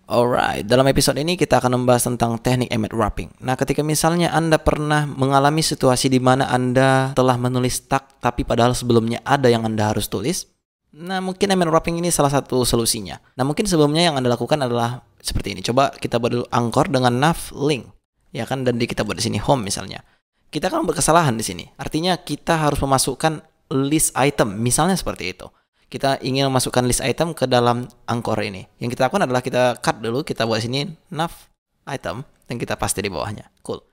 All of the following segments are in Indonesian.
Alright, dalam episode ini kita akan membahas tentang teknik emmet wrapping. Nah, ketika misalnya Anda pernah mengalami situasi di mana Anda telah menulis tag, tapi padahal sebelumnya ada yang Anda harus tulis, nah mungkin emmet wrapping ini salah satu solusinya. Nah, mungkin sebelumnya yang Anda lakukan adalah seperti ini. Coba kita buat dulu anchor dengan nav link, ya kan? Dan kita buat di sini home misalnya. Kita akan berkesalahan di sini. Artinya kita harus memasukkan list item, misalnya seperti itu. Kita ingin memasukkan list item ke dalam anchor ini. Yang kita lakukan adalah kita cut dulu, kita buat sini nav item dan kita paste di bawahnya. Cool.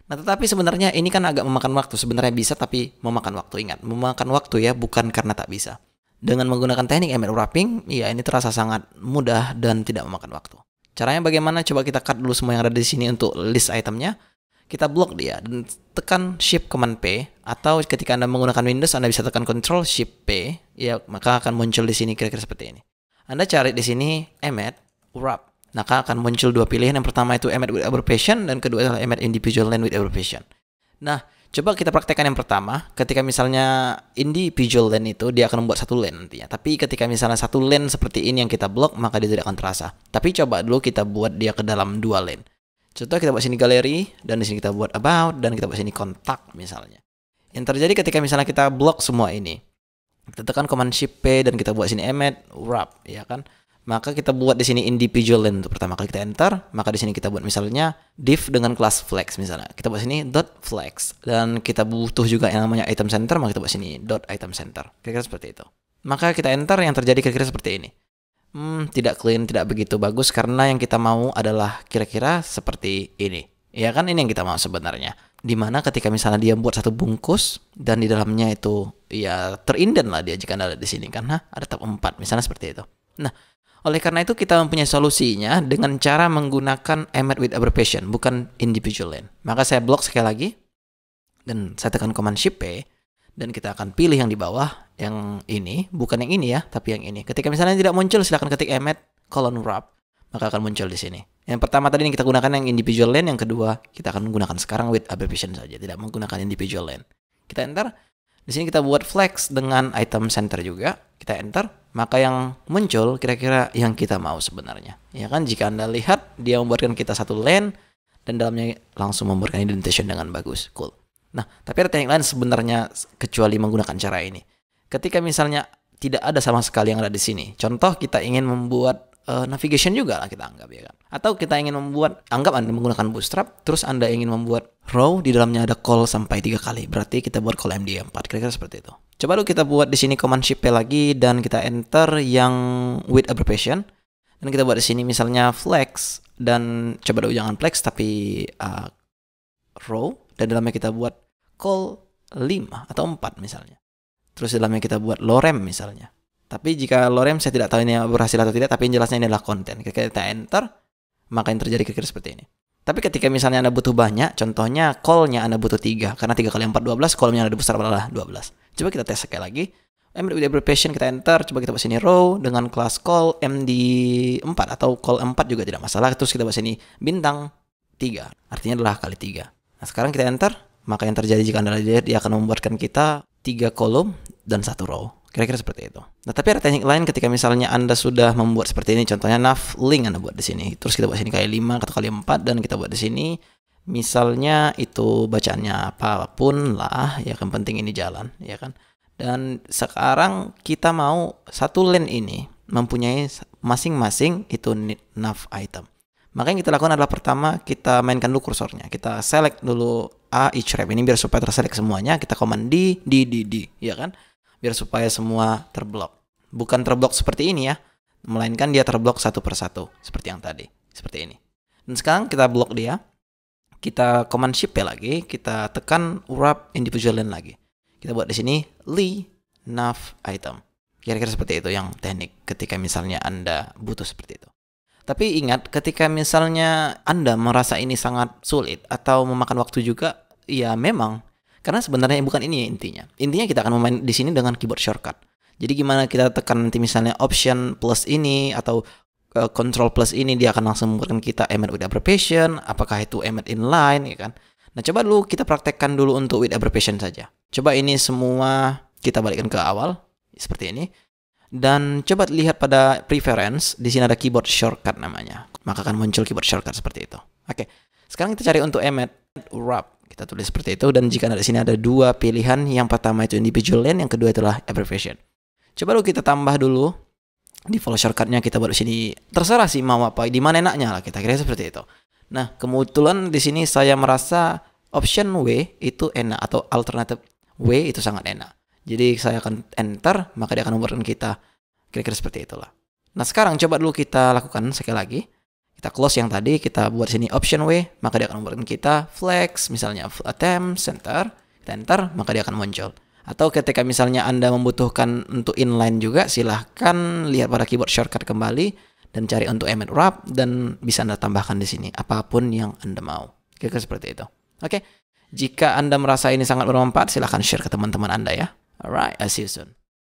Nah, tetapi sebenarnya ini kan agak memakan waktu. Sebenarnya bisa tapi memakan waktu. Ingat, memakan waktu ya, bukan karena tak bisa. Dengan menggunakan teknik emmet wrapping, ya ini terasa sangat mudah dan tidak memakan waktu. Caranya bagaimana? Coba kita cut dulu semua yang ada di sini untuk list itemnya. Kita blok dia dan tekan Shift Command P, atau ketika Anda menggunakan Windows Anda bisa tekan Control Shift P, ya maka akan muncul di sini kira-kira seperti ini. Anda cari di sini emmet wrap. Maka akan muncul dua pilihan. Yang pertama itu emmet with abbreviation dan kedua adalah emmet individual line with abbreviation. Nah, coba kita praktekkan yang pertama. Ketika misalnya individual line itu dia akan membuat satu line nantinya. Tapi ketika misalnya satu line seperti ini yang kita blok, maka dia tidak akan terasa. Tapi coba dulu kita buat dia ke dalam dua line. Contoh kita buat sini galeri, dan di sini kita buat about, dan kita buat sini kontak misalnya. Yang terjadi ketika misalnya kita blok semua ini, kita tekan Command Shift P dan kita buat sini emmet wrap, ya kan? Maka kita buat di sini individual line untuk pertama kali kita enter, maka di sini kita buat misalnya div dengan kelas flex misalnya. Kita buat sini dot flex dan kita butuh juga yang namanya item center, maka kita buat sini dot item center. Kira-kira seperti itu. Maka kita enter, yang terjadi kira-kira seperti ini. Tidak clean, tidak begitu bagus karena yang kita mau adalah kira-kira seperti ini. Ya kan, ini yang kita mau sebenarnya. Dimana ketika misalnya dia buat satu bungkus dan di dalamnya itu ya terinden lah dia jika Anda lihat di sini karena ada tab 4 misalnya seperti itu. Nah, oleh karena itu kita mempunyai solusinya dengan cara menggunakan emmet with abbreviation, bukan individual line. Maka saya blok sekali lagi dan saya tekan Command Shift P. Dan kita akan pilih yang di bawah, yang ini, bukan yang ini ya, tapi yang ini. Ketika misalnya tidak muncul, silakan ketik emmet colon wrap, maka akan muncul di sini. Yang pertama tadi yang kita gunakan yang individual line, yang kedua kita akan menggunakan sekarang with abbreviation saja, tidak menggunakan individual line. Kita enter, di sini kita buat flex dengan item center juga, kita enter, maka yang muncul kira-kira yang kita mau sebenarnya. Ya kan, jika Anda lihat dia membuatkan kita satu line dan dalamnya langsung membuatkan indentation dengan bagus, cool. Nah, tapi ada teknik lain sebenarnya kecuali menggunakan cara ini. Ketika misalnya tidak ada sama sekali yang ada di sini. Contoh kita ingin membuat navigation juga lah kita anggap ya kan. Atau kita ingin membuat, anggap Anda menggunakan Bootstrap, terus Anda ingin membuat row di dalamnya ada call sampai 3 kali. Berarti kita buat call MD4, kira-kira seperti itu. Coba dulu kita buat di sini Command Shift P lagi dan kita enter yang with abbreviation. Dan kita buat di sini misalnya flex dan coba dulu jangan flex tapi row. Dan dalamnya kita buat call 5 atau 4 misalnya. Terus dalamnya kita buat lorem misalnya. Tapi jika lorem saya tidak tahu ini berhasil atau tidak, tapi yang jelasnya ini adalah konten. Ketika kita enter, maka yang terjadi kira-kira seperti ini. Tapi ketika misalnya Anda butuh banyak, contohnya call-nya Anda butuh 3, karena 3 kali 4 12, call-nya Anda besar adalah 12. Coba kita tes sekali lagi. Emmet with abbreviation kita enter, coba kita buat sini row dengan kelas call MD4 atau call 4 juga tidak masalah. Terus kita buat sini bintang 3, artinya adalah kali 3. Nah, sekarang kita enter, maka yang terjadi jika Anda lihat dia akan membuatkan kita 3 kolom dan 1 row. Kira-kira seperti itu. Nah, tapi ada teknik lain ketika misalnya Anda sudah membuat seperti ini, contohnya nav link Anda buat di sini. Terus kita buat sini kali 5 atau kali 4 dan kita buat di sini misalnya itu bacaannya apapun lah, ya kan, penting ini jalan, ya kan. Dan sekarang kita mau satu line ini mempunyai masing-masing itu nav item. Maka yang kita lakukan adalah pertama kita mainkan dulu kursornya. Kita select dulu A each wrap ini biar supaya terselect semuanya. Kita command D, ya kan? Biar supaya semua terblok. Bukan terblok seperti ini ya, melainkan dia terblok satu persatu seperti yang tadi, seperti ini. Dan sekarang kita blok dia. Kita command shift P lagi, kita tekan wrap individual line lagi. Kita buat di sini li nav item. Kira-kira seperti itu yang teknik ketika misalnya Anda butuh seperti itu. Tapi ingat, ketika misalnya Anda merasa ini sangat sulit atau memakan waktu juga, ya memang. Karena sebenarnya bukan ini intinya. Intinya kita akan memain di sini dengan keyboard shortcut. Jadi gimana kita tekan nanti misalnya option plus ini atau control plus ini, dia akan langsung memberikan kita emmet with abbreviation. Apakah itu emmet inline, ya kan? Nah, coba dulu kita praktekkan dulu untuk with abbreviation saja. Coba ini semua kita balikkan ke awal seperti ini. Dan coba lihat pada preference, di sini ada keyboard shortcut namanya. maka akan muncul keyboard shortcut seperti itu. Oke, sekarang kita cari untuk emit wrap. Kita tulis seperti itu, dan jika di sini ada dua pilihan, yang pertama itu individual line, yang kedua itulah abbreviation. Coba dulu kita tambah dulu default shortcutnya, kita buat di sini. Terserah sih mau apa, di mana enaknya lah, kita kira seperti itu. Nah, kebetulan di sini saya merasa option W itu enak, atau alternative W itu sangat enak. Jadi saya akan enter, maka dia akan membuatkan kita kira-kira seperti itulah. Nah, sekarang coba dulu kita lakukan sekali lagi. Kita close yang tadi, kita buat sini option W, maka dia akan membuatkan kita flex, misalnya attempt, center, kita enter, maka dia akan muncul. Atau ketika misalnya Anda membutuhkan untuk inline juga, silahkan lihat pada keyboard shortcut kembali dan cari untuk emit wrap, dan bisa Anda tambahkan di sini apapun yang Anda mau. Kira-kira seperti itu. Oke, jika Anda merasa ini sangat bermanfaat, silahkan share ke teman-teman Anda ya. Alright, I'll see you soon.